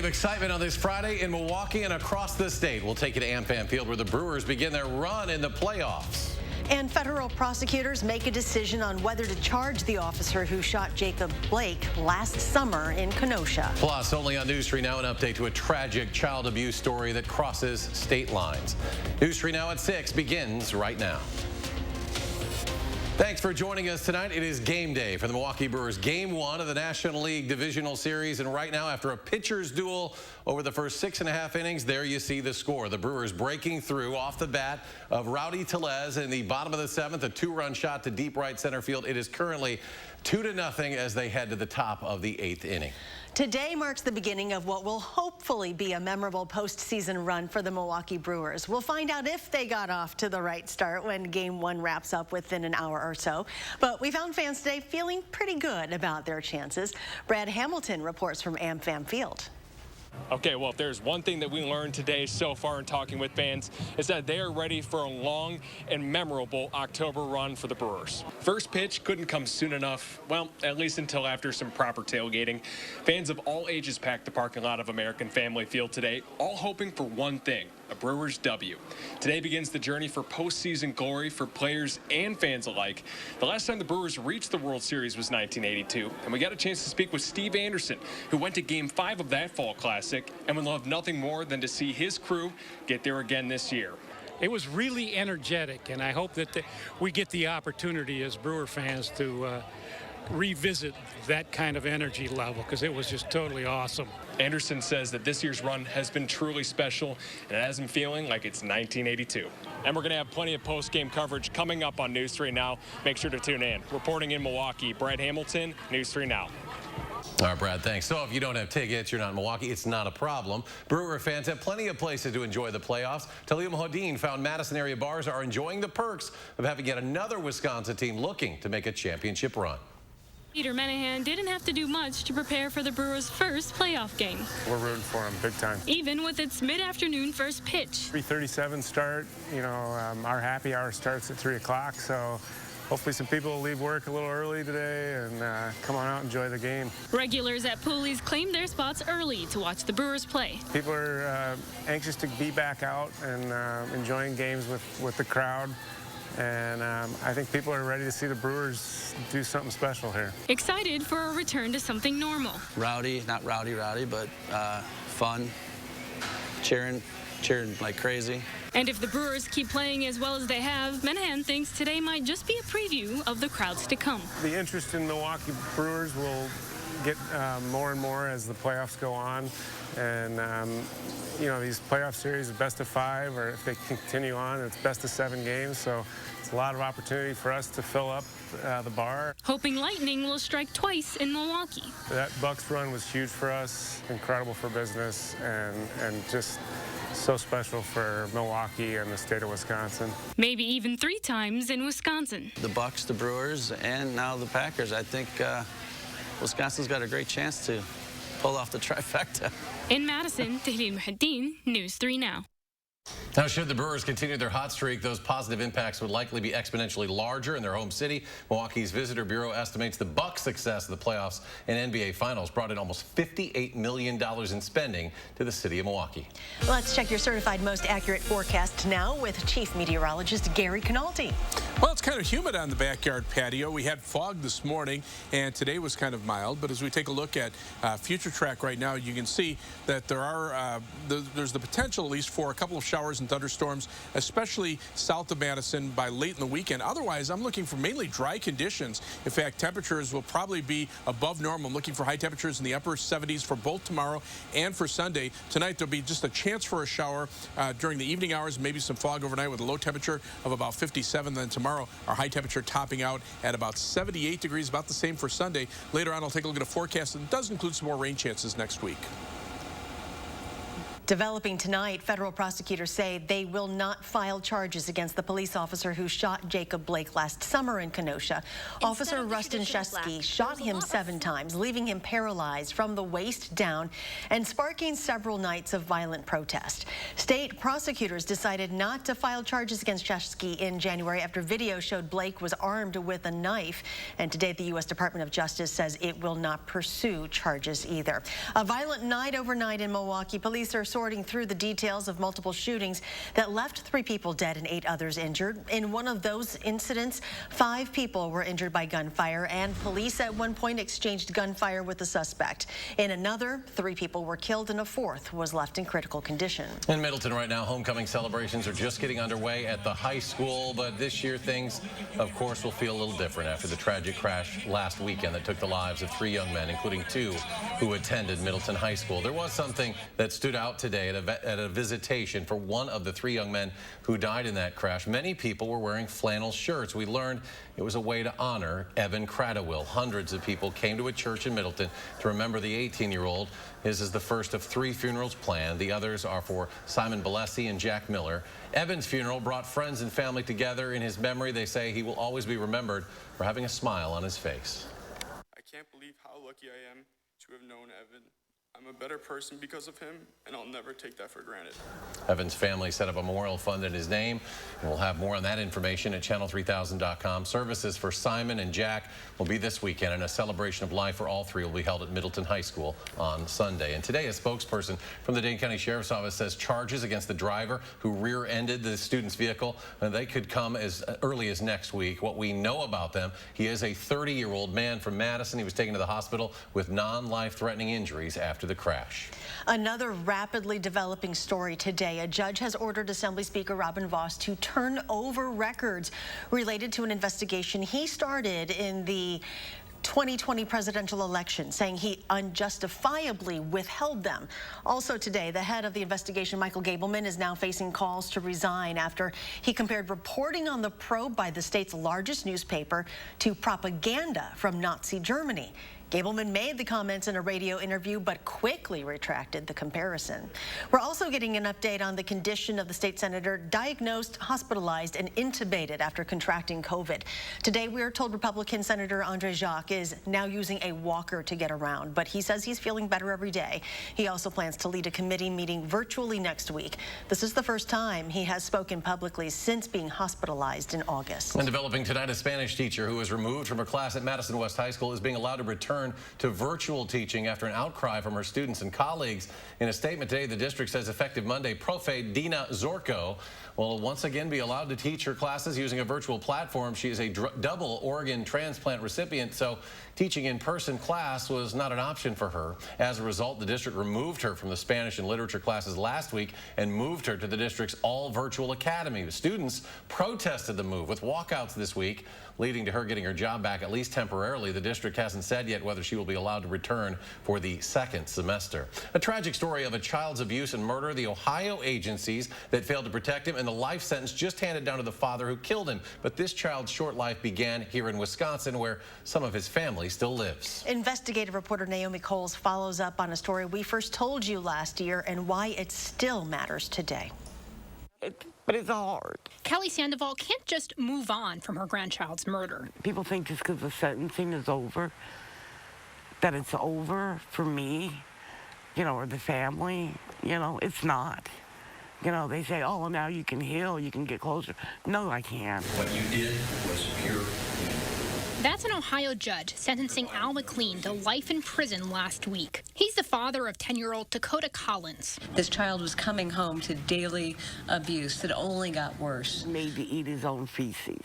of excitement on this Friday in Milwaukee and across the state. We'll take you to AmFam Field where the Brewers begin their run in the playoffs. And federal prosecutors make a decision on whether to charge the officer who shot Jacob Blake last summer in Kenosha. Plus, only on News 3 Now, an update to a tragic child abuse story that crosses state lines. News 3 Now at 6 begins right now. Thanks for joining us tonight. It is game day for the Milwaukee Brewers. Game 1 of the National League Divisional Series. And right now, after a pitcher's duel over the first 6.5 innings, there you see the score. The Brewers breaking through off the bat of Rowdy Tellez in the bottom of the 7th, a 2-run shot to deep right center field. It is currently 2-0 as they head to the top of the 8th inning. Today marks the beginning of what will hopefully be a memorable postseason run for the Milwaukee Brewers. We'll find out if they got off to the right start when Game 1 wraps up within an hour or so. But we found fans today feeling pretty good about their chances. Brad Hamilton reports from AmFam Field. Okay, well, if there's one thing that we learned today so far in talking with fans, is that they are ready for a long and memorable October run for the Brewers. First pitch couldn't come soon enough, well, at least until after some proper tailgating. Fans of all ages packed the parking lot of American Family Field today, all hoping for one thing: a Brewers W. Today begins the journey for postseason glory for players and fans alike. The last time the Brewers reached the World Series was 1982, and we got a chance to speak with Steve Anderson, who went to Game 5 of that Fall Classic and would love nothing more than to see his crew get there again this year. It was really energetic, and I hope that we get the opportunity as Brewer fans to revisit that kind of energy level, because it was just totally awesome. Anderson says that this year's run has been truly special, and it has him feeling like it's 1982. And we're going to have plenty of post-game coverage coming up on News 3 Now. Make sure to tune in. Reporting in Milwaukee, Brad Hamilton, News 3 Now. All right, Brad, thanks. So if you don't have tickets, you're not in Milwaukee, it's not a problem. Brewer fans have plenty of places to enjoy the playoffs. Talia Modine found Madison area bars are enjoying the perks of having yet another Wisconsin team looking to make a championship run. Peter Menahan didn't have to do much to prepare for the Brewers' first playoff game. We're rooting for them big time. Even with its mid-afternoon first pitch. 3:37 start. You know, our happy hour starts at 3 o'clock, so hopefully some people will leave work a little early today and come on out and enjoy the game. Regulars at Pooley's claimed their spots early to watch the Brewers play. People are anxious to be back out and enjoying games with the crowd. And I think people are ready to see the Brewers do something special here. Excited for a return to something normal. Rowdy, not rowdy, but fun, cheering like crazy. And if the Brewers keep playing as well as they have, Menahan thinks today might just be a preview of the crowds to come. The interest in Milwaukee Brewers will get more and more as the playoffs go on. And, you know, these playoff series are best of 5, or if they continue on, it's best of 7 games. So it's a lot of opportunity for us to fill up the bar. Hoping lightning will strike twice in Milwaukee. That Bucks run was huge for us, incredible for business, and just so special for Milwaukee and the state of Wisconsin. Maybe even 3 times in Wisconsin. The Bucks, the Brewers, and now the Packers. I think Wisconsin's got a great chance to pull off the trifecta. In Madison, Talia Muhaddin, News 3 Now. Now, should the Brewers continue their hot streak, those positive impacts would likely be exponentially larger in their home city. Milwaukee's Visitor Bureau estimates the Bucks' success of the playoffs and NBA Finals brought in almost $58 million in spending to the city of Milwaukee. Let's check your certified most accurate forecast now with Chief Meteorologist Gary Canaldi. Well, it's kind of humid on the backyard patio. We had fog this morning, and today was kind of mild. But as we take a look at Future Track right now, you can see that there's the potential, at least, for a couple of showers and thunderstorms, especially south of Madison by late in the weekend. Otherwise, I'm looking for mainly dry conditions. In fact, temperatures will probably be above normal. I'm looking for high temperatures in the upper 70s for both tomorrow and for Sunday. Tonight, there'll be just a chance for a shower during the evening hours, maybe some fog overnight with a low temperature of about 57. Then tomorrow, our high temperature topping out at about 78 degrees, about the same for Sunday. Later on, I'll take a look at a forecast that does include some more rain chances next week. Developing tonight, federal prosecutors say they will not file charges against the police officer who shot Jacob Blake last summer in Kenosha. Officer Rustin Shesky shot him 7 times, leaving him paralyzed from the waist down and sparking several nights of violent protest. State prosecutors decided not to file charges against Shesky in January after video showed Blake was armed with a knife. And today, the U.S. Department of Justice says it will not pursue charges either. A violent night overnight in Milwaukee. Police are sorting through the details of multiple shootings that left 3 people dead and 8 others injured. In one of those incidents, 5 people were injured by gunfire, and police at one point exchanged gunfire with the suspect. In another, 3 people were killed and a 4th was left in critical condition. In Middleton right now, homecoming celebrations are just getting underway at the high school, but this year things, of course, will feel a little different after the tragic crash last weekend that took the lives of 3 young men, including 2 who attended Middleton High School. There was something that stood out today at a visitation for one of the 3 young men who died in that crash. Many people were wearing flannel shirts. We learned it was a way to honor Evan Cradawell. Hundreds of people came to a church in Middleton to remember the 18-year-old. His is the first of 3 funerals planned. The others are for Simon Balesi and Jack Miller. Evan's funeral brought friends and family together. In his memory, they say he will always be remembered for having a smile on his face. I can't believe how lucky I am to have known Evan. I'm a better person because of him, and I'll never take that for granted. Evan's family set up a memorial fund in his name, and we'll have more on that information at channel3000.com. Services for Simon and Jack will be this weekend, and a celebration of life for all 3 will be held at Middleton High School on Sunday. And today, a spokesperson from the Dane County Sheriff's Office says charges against the driver who rear-ended the student's vehicle, they could come as early as next week. What we know about them, he is a 30-year-old man from Madison. He was taken to the hospital with non-life-threatening injuries after the crash. Another rapidly developing story today. A judge has ordered Assembly Speaker Robin Vos to turn over records related to an investigation he started in the 2020 presidential election, saying he unjustifiably withheld them. Also today, the head of the investigation, Michael Gableman, is now facing calls to resign after he compared reporting on the probe by the state's largest newspaper to propaganda from Nazi Germany. Gableman made the comments in a radio interview, but quickly retracted the comparison. We're also getting an update on the condition of the state senator diagnosed, hospitalized, and intubated after contracting COVID. Today, we are told Republican Senator Andre Jacques is now using a walker to get around, but he says he's feeling better every day. He also plans to lead a committee meeting virtually next week. This is the first time he has spoken publicly since being hospitalized in August. And developing tonight, a Spanish teacher who was removed from her class at Madison West High School is being allowed to return to virtual teaching after an outcry from her students and colleagues. In a statement today, the district says effective Monday, Profe Dina Zorco will once again be allowed to teach her classes using a virtual platform. She is a double organ transplant recipient, so teaching in-person class was not an option for her. As a result, the district removed her from the Spanish and literature classes last week and moved her to the district's all-virtual academy. The students protested the move with walkouts this week, leading to her getting her job back, at least temporarily. The district hasn't said yet whether she will be allowed to return for the 2nd semester. A tragic story of a child's abuse and murder, the Ohio agencies that failed to protect him, and the life sentence just handed down to the father who killed him. But this child's short life began here in Wisconsin, where some of his family still lives. Investigative reporter Naomi Coles follows up on a story we first told you last year and why it still matters today. But it's hard. Kelly Sandoval can't just move on from her grandchild's murder. People think just because the sentencing is over, that it's over for me, or the family. It's not. They say, oh, well, now you can heal, you can get closer. No, I can't. What you did was pure. That's an Ohio judge sentencing Al McLean to life in prison last week. He's the father of 10-year-old Dakota Collins. This child was coming home to daily abuse that only got worse. Made to eat his own feces.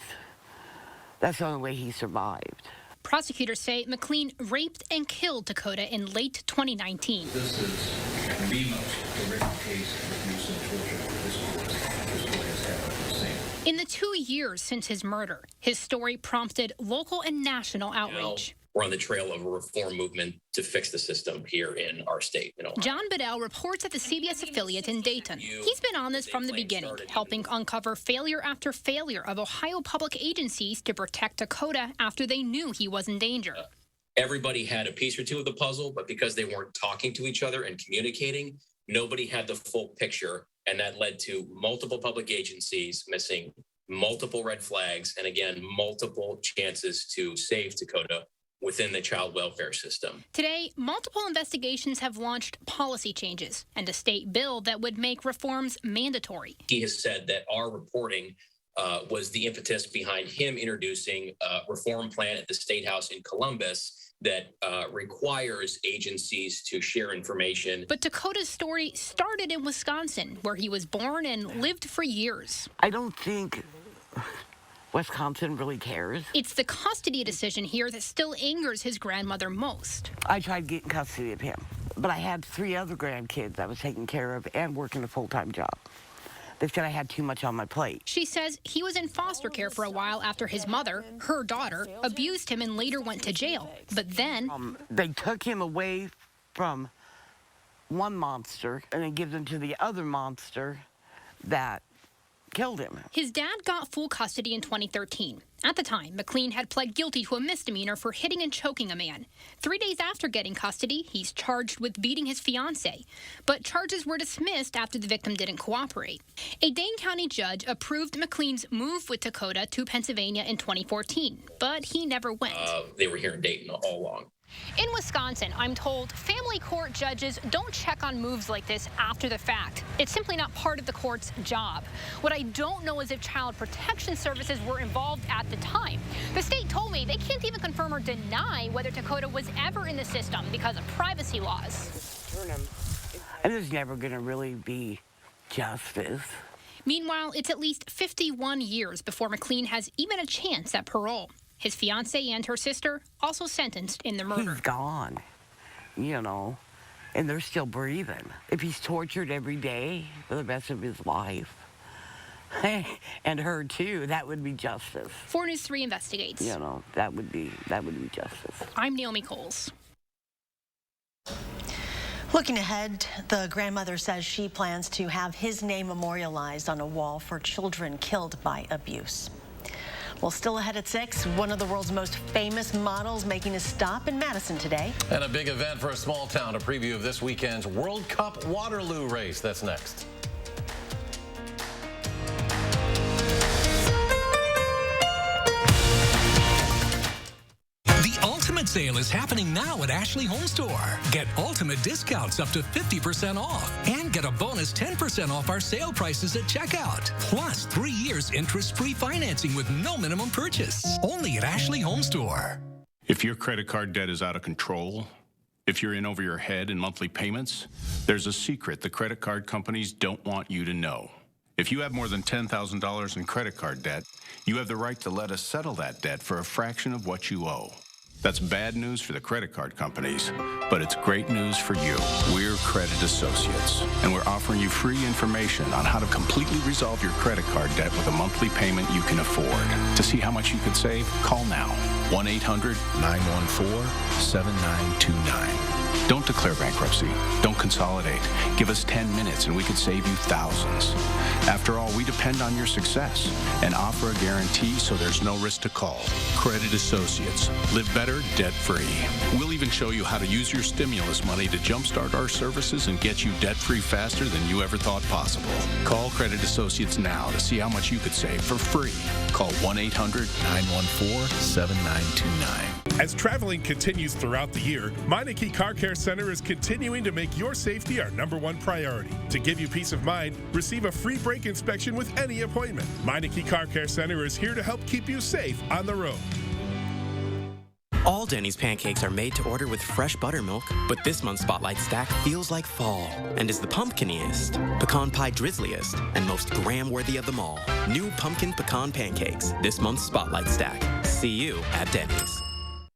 That's the only way he survived. Prosecutors say McLean raped and killed Dakota in late 2019. This is the most horrific case of abuse and torture this court has ever seen. In the 2 years since his murder, his story prompted local and national outrage. We're on the trail of a reform movement to fix the system here in our state. John Bedell reports at the CBS affiliate in Dayton. He's been on this from the beginning, helping uncover failure after failure of Ohio public agencies to protect Dakota after they knew he was in danger. Everybody had a piece or two of the puzzle, but because they weren't talking to each other and communicating, nobody had the full picture, and that led to multiple public agencies missing, multiple red flags, and again, multiple chances to save Dakota within the child welfare system. Today, multiple investigations have launched policy changes and a state bill that would make reforms mandatory. He has said that our reporting was the impetus behind him introducing a reform plan at the State House in Columbus that requires agencies to share information. But Dakota's story started in Wisconsin, where he was born and lived for years. I don't think Wisconsin really cares. It's the custody decision here that still angers his grandmother most. I tried getting custody of him, but I had 3 other grandkids I was taking care of and working a full-time job. They said I had too much on my plate. She says he was in foster care for a while after his mother, her daughter, abused him and later went to jail. But then they took him away from one monster and then give him to the other monster that killed him. His dad got full custody in 2013. At the time, McLean had pled guilty to a misdemeanor for hitting and choking a man. 3 days after getting custody, he's charged with beating his fiancée. But charges were dismissed after the victim didn't cooperate. A Dane County judge approved McLean's move with Dakota to Pennsylvania in 2014, but he never went. They were here in Dayton all along. In Wisconsin, I'm told family court judges don't check on moves like this after the fact. It's simply not part of the court's job. What I don't know is if Child Protection Services were involved at the time. The state told me they can't even confirm or deny whether Dakota was ever in the system because of privacy laws. And there's never going to really be justice. Meanwhile, it's at least 51 years before McLean has even a chance at parole. His fiancée and her sister also sentenced in the murder. He's gone, you know, and they're still breathing. If he's tortured every day for the rest of his life, and her too, that would be justice. 4 News 3 investigates. You know, that would be justice. I'm Naomi Coles. Looking ahead, the grandmother says she plans to have his name memorialized on a wall for children killed by abuse. Well, still ahead at 6, one of the world's most famous models making a stop in Madison today. And a big event for a small town, a preview of this weekend's World Cup Waterloo race. That's next. Ultimate sale is happening now at Ashley Home Store. Get ultimate discounts up to 50% off and get a bonus 10% off our sale prices at checkout. Plus 3 years interest-free financing with no minimum purchase. Only at Ashley Home Store. If your credit card debt is out of control, if you're in over your head in monthly payments, there's a secret the credit card companies don't want you to know. If you have more than $10,000 in credit card debt, you have the right to let us settle that debt for a fraction of what you owe. That's bad news for the credit card companies, but it's great news for you. We're Credit Associates, and we're offering you free information on how to completely resolve your credit card debt with a monthly payment you can afford. To see how much you could save, call now. 1-800-914-7929. Don't declare bankruptcy. Don't consolidate. Give us 10 minutes and we could save you thousands. After all, we depend on your success and offer a guarantee so there's no risk to call. Credit Associates. Live better, debt-free. We'll even show you how to use your stimulus money to jumpstart our services and get you debt-free faster than you ever thought possible. Call Credit Associates now to see how much you could save for free. Call 1-800-914-7929. As traveling continues throughout the year, Meineke Car Care Center is continuing to make your safety our #1 priority. To give you peace of mind, receive a free brake inspection with any appointment. Meineke Car Care Center is here to help keep you safe on the road. All Denny's pancakes are made to order with fresh buttermilk, but this month's Spotlight Stack feels like fall and is the pumpkiniest, pecan pie drizzliest, and most gram-worthy of them all. New pumpkin pecan pancakes, this month's Spotlight Stack. See you at Denny's.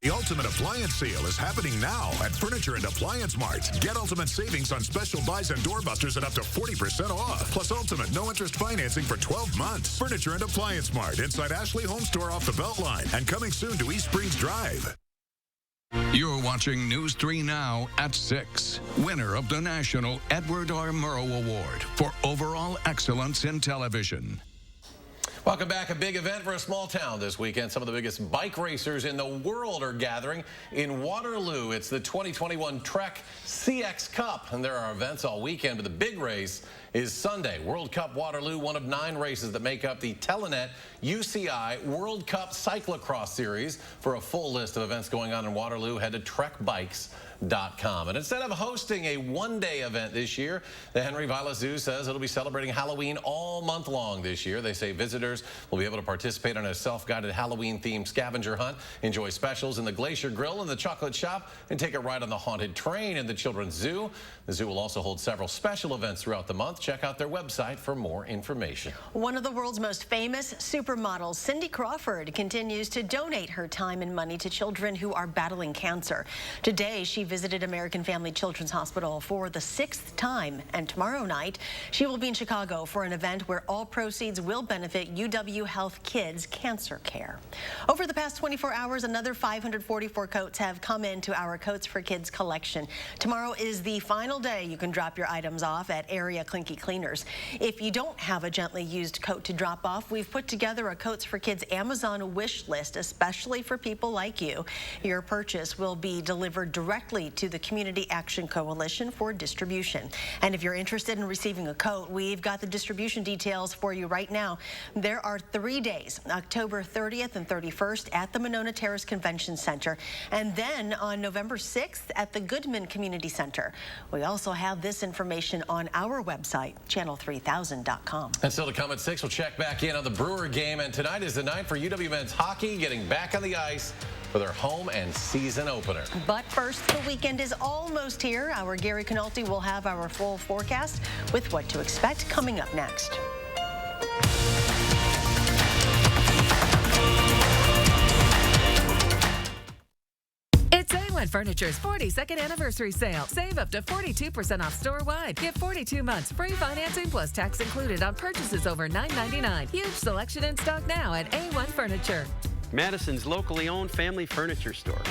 The Ultimate Appliance Sale is happening now at Furniture and Appliance Mart. Get ultimate savings on special buys and doorbusters at up to 40% off. Plus ultimate no-interest financing for 12 months. Furniture and Appliance Mart inside Ashley Home Store off the Beltline and coming soon to East Springs Drive. You're watching News 3 Now at 6. Winner of the National Edward R. Murrow Award for Overall Excellence in Television. Welcome back. A big event for a small town this weekend. Some of the biggest bike racers in the world are gathering in Waterloo. It's the 2021 Trek CX Cup, and there are events all weekend, but the big race is Sunday. World Cup Waterloo, one of 9 races that make up the Telenet UCI World Cup Cyclocross Series. For a full list of events going on in Waterloo, head to trekbikes.com. And instead of hosting a one-day event this year, the Henry Vilas Zoo says it'll be celebrating Halloween all month long this year. They say visitors will be able to participate in a self-guided Halloween-themed scavenger hunt, enjoy specials in the Glacier Grill and the Chocolate Shop, and take a ride on the Haunted Train in the Children's Zoo. The zoo will also hold several special events throughout the month. Check out their website for more information. One of the world's most famous supermodels, Cindy Crawford, continues to donate her time and money to children who are battling cancer. Today, she visited American Family Children's Hospital for the 6th time, and tomorrow night, she will be in Chicago for an event where all proceeds will benefit UW Health Kids Cancer Care. Over the past 24 hours, another 544 coats have come into our Coats for Kids collection. Tomorrow is the final day you can drop your items off at area Clinky Cleaners. If you don't have a gently used coat to drop off, we've put together a Coats for Kids Amazon wish list, especially for people like you. Your purchase will be delivered directly to the Community Action Coalition for distribution. And if you're interested in receiving a coat, we've got the distribution details for you right now. There are 3 days, October 30th and 31st at the Monona Terrace Convention Center, and then on November 6th at the Goodman Community Center. We also have this information on our website, channel3000.com. And still to come at 6, we'll check back in on the Brewer game, and tonight is the night for UW men's hockey getting back on the ice for their home and season opener. But first, the weekend is almost here. Our Gary Canalti will have our full forecast with what to expect coming up next. It's A1 Furniture's 42nd anniversary sale. Save up to 42% off store-wide. Get 42 months free financing plus tax included on purchases over $9.99. Huge selection in stock now at A1 Furniture. Madison's locally owned family furniture store.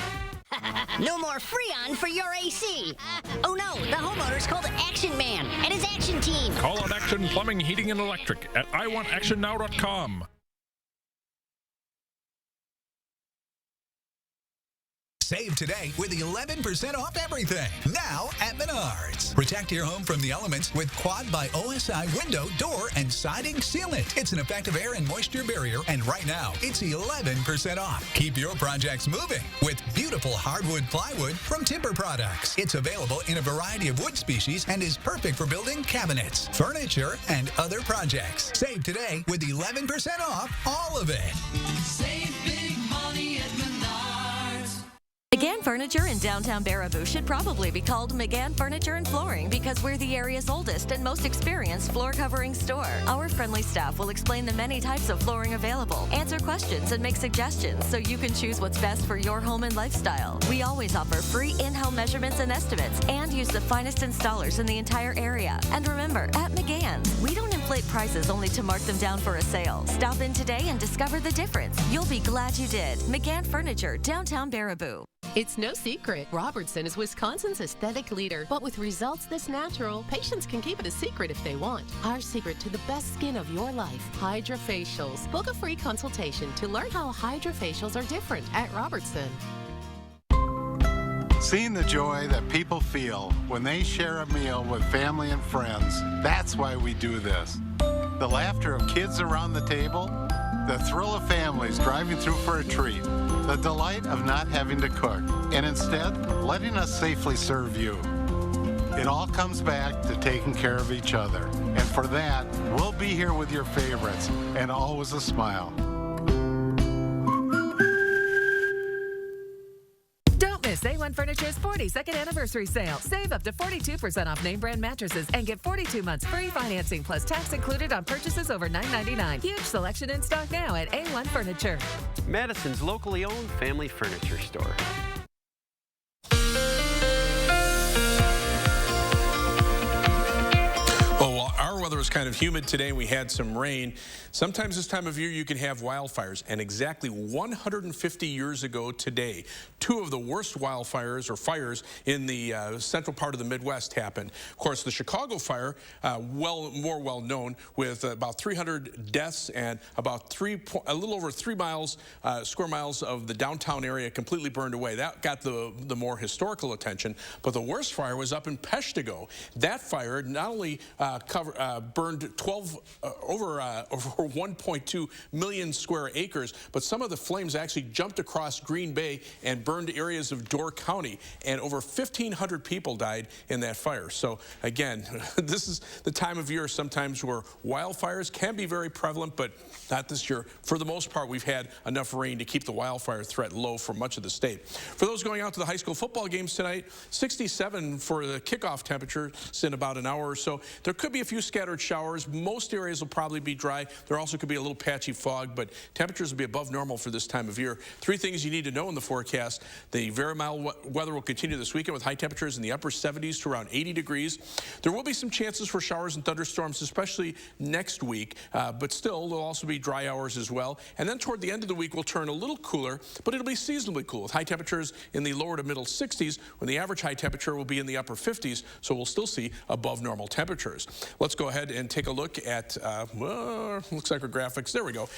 No more Freon for your AC. Oh no, the homeowner's called Action Man and his action team. Call on Action Plumbing, Heating, and Electric at iwantactionnow.com. Save today with 11% off everything. Now at Menards. Protect your home from the elements with Quad by OSI window, door, and siding sealant. It's an effective air and moisture barrier, and right now, it's 11% off. Keep your projects moving with beautiful hardwood plywood from Timber Products. It's available in a variety of wood species and is perfect for building cabinets, furniture, and other projects. Save today with 11% off all of it. Save big money at Menards. McGann Furniture in downtown Baraboo should probably be called McGann Furniture and Flooring because we're the area's oldest and most experienced floor covering store. Our friendly staff will explain the many types of flooring available, answer questions, and make suggestions so you can choose what's best for your home and lifestyle. We always offer free in-home measurements and estimates and use the finest installers in the entire area. And remember, at McGann's, we don't inflate prices only to mark them down for a sale. Stop in today and discover the difference. You'll be glad you did. McGann Furniture, downtown Baraboo. It's no secret, Robertson is Wisconsin's aesthetic leader, but with results this natural, patients can keep it a secret if they want. Our secret to the best skin of your life, HydraFacials. Book a free consultation to learn how HydraFacials are different at Robertson. Seeing the joy that people feel when they share a meal with family and friends, that's why we do this. The laughter of kids around the table, the thrill of families driving through for a treat, the delight of not having to cook, and instead letting us safely serve you. It all comes back to taking care of each other. And for that, we'll be here with your favorites, and always a smile. Don't miss A1 Furniture's 42nd anniversary sale. Save up to 42% off name brand mattresses and get 42 months free financing plus tax included on purchases over $9.99. Huge selection in stock now at A1 Furniture. Madison's locally owned family furniture store. Well, our weather was kind of humid today and we had some rain. Sometimes this time of year you can have wildfires, and exactly 150 years ago today, two of the worst wildfires or fires in the central part of the Midwest happened. Of course, the Chicago fire, more well known, with about 300 deaths and about a little over 3 square miles of the downtown area completely burned away. That got the more historical attention. But the worst fire was up in Peshtigo. That fire not only burned over 1.2 million square acres, but some of the flames actually jumped across Green Bay and burned areas of Door County, and over 1,500 people died in that fire. So again, this is the time of year sometimes where wildfires can be very prevalent, but not this year. For the most part, we've had enough rain to keep the wildfire threat low for much of the state. For those going out to the high school football games tonight, 67 for the kickoff temperature in about an hour or so. There could be a few scattered showers. Most areas will probably be dry. There also could be a little patchy fog, but temperatures will be above normal for this time of year. 3 things you need to know in the forecast. The very mild weather will continue this weekend with high temperatures in the upper 70s to around 80 degrees. There will be some chances for showers and thunderstorms, especially next week, but still there'll also be dry hours as well. And then toward the end of the week, we'll turn a little cooler, but it'll be seasonably cool with high temperatures in the lower to middle 60s, when the average high temperature will be in the upper 50s, so we'll still see above normal temperatures. Let's go ahead and take a look at, looks like our graphics. There we go.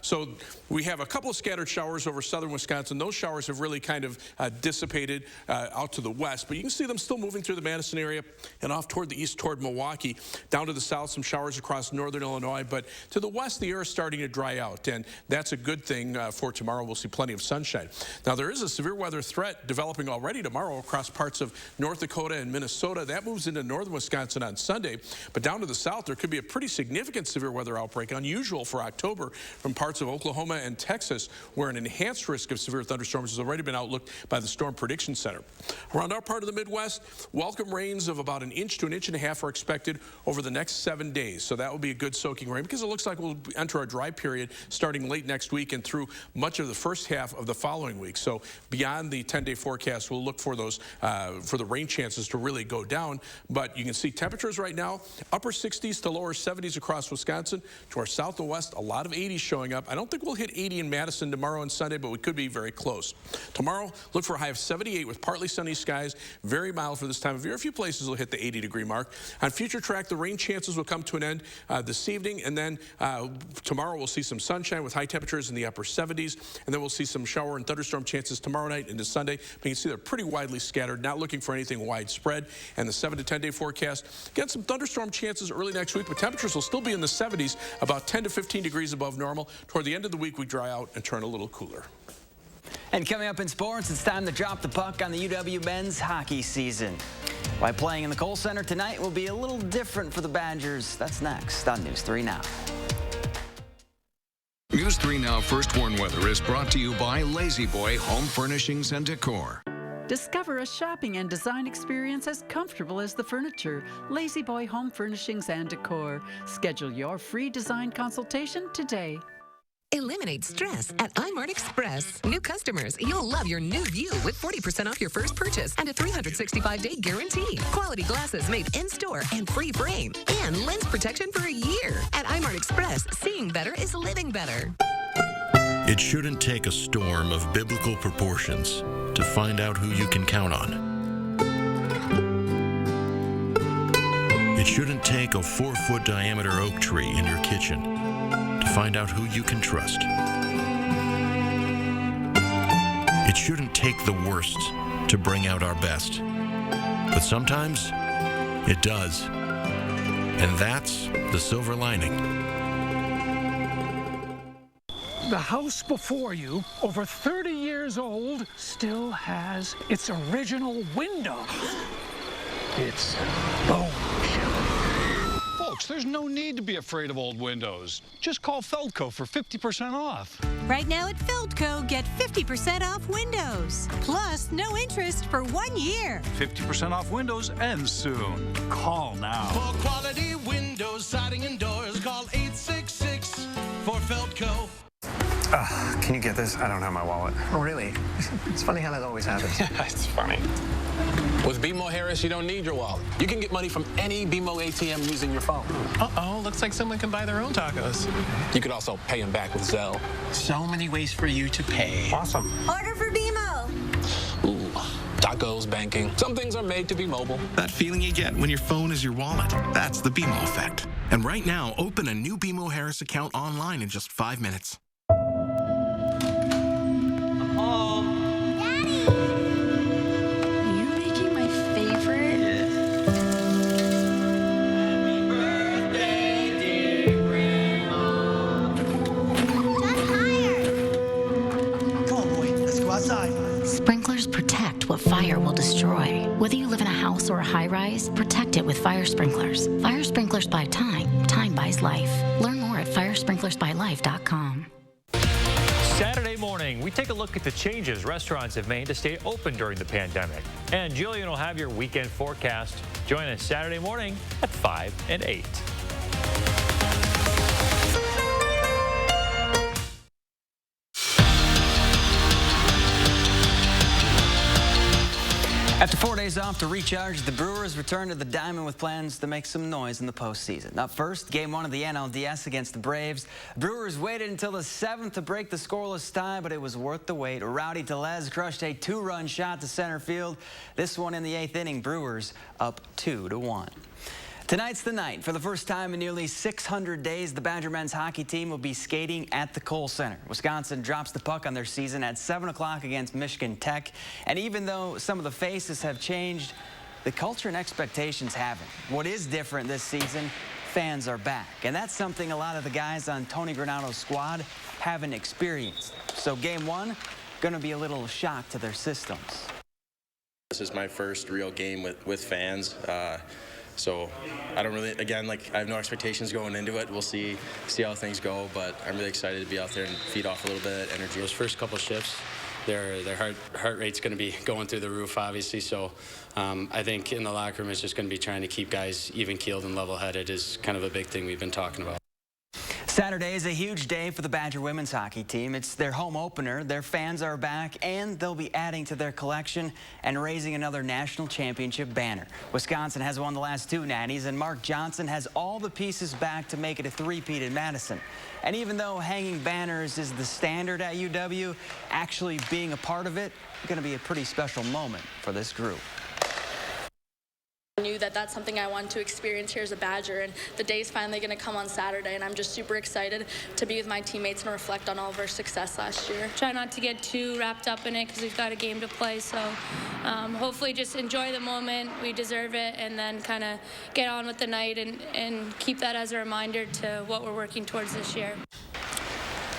So we have a couple of scattered showers over southern Wisconsin. Those showers have really kind of dissipated out to the west, but you can see them still moving through the Madison area and off toward the east toward Milwaukee. Down to the south, some showers across northern Illinois, but to the west, the air is starting to dry out, and that's a good thing for tomorrow. We'll see plenty of sunshine. Now, there is a severe weather threat developing already tomorrow across parts of North Dakota and Minnesota. That moves into northern Wisconsin on Sunday, but down to the south, there could be a pretty significant severe weather outbreak, unusual for October, from parts of Oklahoma and Texas, where an enhanced risk of severe thunderstorms has already been outlooked by the Storm Prediction Center. Around our part of the Midwest, welcome rains of about 1 inch to 1.5 inches are expected over the next 7 days. So that will be a good soaking rain, because it looks like we'll enter a dry period starting late next week and through much of the first half of the following week. So beyond the 10-day forecast, we'll look for those for the rain chances to really go down. But you can see temperatures right now, upper 60s to lower 70s across Wisconsin. To our south and west, a lot of 80s showing up. I don't think we'll hit 80 in Madison tomorrow and Sunday, but we could be very close. Tomorrow, look for a high of 78 with partly sunny skies. Very mild for this time of year. A few places will hit the 80-degree mark. On future track, the rain chances will come to an end this evening, and then tomorrow we'll see some sunshine with high temperatures in the upper 70s, and then we'll see some shower and thunderstorm chances tomorrow night into Sunday. But you can see they're pretty widely scattered, not looking for anything widespread. And the 7 to 10-day forecast, get some thunderstorm chances early next week, but temperatures will still be in the 70s, about 10 to 15 degrees above normal. Toward the end of the week, we dry out and turn a little cooler. And coming up in sports, it's time to drop the puck on the UW men's hockey season. Why playing in the Kohl Center tonight will be a little different for the Badgers. That's next on News 3 Now. News 3 Now First Warn Weather is brought to you by Lazy Boy Home Furnishings and Decor. Discover a shopping and design experience as comfortable as the furniture. Lazy Boy Home Furnishings and Decor. Schedule your free design consultation today. Eliminate stress at iMart Express. New customers, you'll love your new view with 40% off your first purchase and a 365-day guarantee. Quality glasses made in-store and free frame. And lens protection for a year. At iMart Express, seeing better is living better. It shouldn't take a storm of biblical proportions to find out who you can count on. It shouldn't take a 4-foot diameter oak tree in your kitchen to find out who you can trust. It shouldn't take the worst to bring out our best. But sometimes it does. And that's the silver lining. The house before you, over 30 years old, still has its original window. It's bone. Folks, there's no need to be afraid of old windows. Just call Feldco for 50% off. Right now at Feldco, get 50% off windows. Plus, no interest for 1 year. 50% off windows ends soon. Call now. For quality windows, siding, and doors, call 866 for Feldco. Can you get this? I don't have my wallet. Oh, really? It's funny how that always happens. Yeah, it's funny. With With BMO Harris, you don't need your wallet. You can get money from any BMO ATM using your phone. Uh-oh, looks like someone can buy their own tacos. You could also pay them back with Zelle. So many ways for you to pay. Awesome. Order for BMO. Ooh, tacos, banking. Some things are made to be mobile. That feeling you get when your phone is your wallet. That's the BMO effect. And right now, open a new BMO Harris account online in just 5 minutes. Sprinklers protect what fire will destroy. Whether you live in a house or a high-rise, protect it with fire sprinklers. Fire sprinklers buy time. Time buys life. Learn more at firesprinklersbylife.com. Saturday morning, we take a look at the changes restaurants have made to stay open during the pandemic. And Jillian will have your weekend forecast. Join us Saturday morning at 5 and 8. After 4 days off to recharge, the Brewers return to the diamond with plans to make some noise in the postseason. Up first, Game 1 of the NLDS against the Braves. Brewers waited until the 7th to break the scoreless tie, but it was worth the wait. Rowdy Tellez crushed a 2-run shot to center field. This one in the 8th inning, Brewers up 2-1. Tonight's the night. For the first time in nearly 600 days, the Badger men's hockey team will be skating at the Kohl Center. Wisconsin drops the puck on their season at 7 o'clock against Michigan Tech. And even though some of the faces have changed, the culture and expectations haven't. What is different this season? Fans are back. And that's something a lot of the guys on Tony Granato's squad haven't experienced. So Game 1, going to be a little shock to their systems. This is my first real game with fans. So I don't really, again, I have no expectations going into it. We'll see how things go, but I'm really excited to be out there and feed off a little bit of energy. Those first couple shifts, their heart rate's going to be going through the roof, obviously. So I think in the locker room, it's just going to be trying to keep guys even-keeled and level-headed is kind of a big thing we've been talking about. Saturday is a huge day for the Badger women's hockey team. It's their home opener. Their fans are back, and they'll be adding to their collection and raising another national championship banner. Wisconsin has won the last 2 natties, and Mark Johnson has all the pieces back to make it a three-peat in Madison. And even though hanging banners is the standard at UW, actually being a part of it is going to be a pretty special moment for this group. I knew that that's something I wanted to experience here as a Badger, and the day's finally going to come on Saturday, and I'm just super excited to be with my teammates and reflect on all of our success last year. Try not to get too wrapped up in it because we've got a game to play, so hopefully just enjoy the moment. We deserve it, and then kind of get on with the night and keep that as a reminder to what we're working towards this year.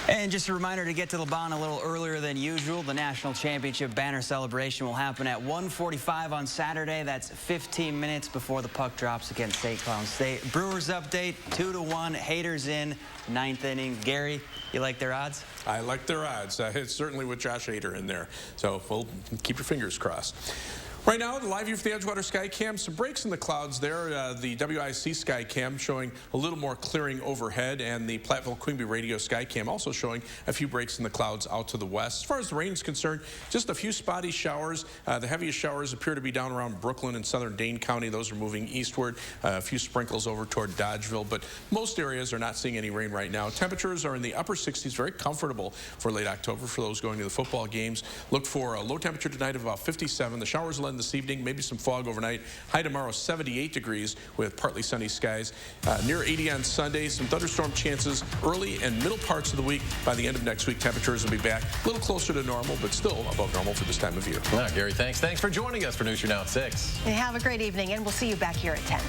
And just a reminder to get to LeBon a little earlier than usual. The national championship banner celebration will happen at 1:45 on Saturday. That's 15 minutes before the puck drops against St. Cloud State. Brewers update, 2-1. Haters in 9th inning. Gary, you like their odds? I like their odds. It's certainly with Josh Hader in there. So we'll keep your fingers crossed. Right now, the live view for the Edgewater Skycam, some breaks in the clouds there. The WISC Skycam showing a little more clearing overhead, and the Platteville-Quimby Radio Skycam also showing a few breaks in the clouds out to the west. As far as the rain is concerned, just a few spotty showers. The heaviest showers appear to be down around Brooklyn and southern Dane County. Those are moving eastward. A few sprinkles over toward Dodgeville, but most areas are not seeing any rain right now. Temperatures are in the upper 60s, very comfortable for late October for those going to the football games. Look for a low temperature tonight of about 57. The showers will end this evening, maybe some fog overnight. High tomorrow, 78 degrees with partly sunny skies. Near 80 on Sunday. Some thunderstorm chances early and middle parts of the week. By the end of next week, temperatures will be back a little closer to normal, but still above normal for this time of year. All right, Gary, thanks. Thanks for joining us for News 3 Now at 6. And have a great evening, and we'll see you back here at 10.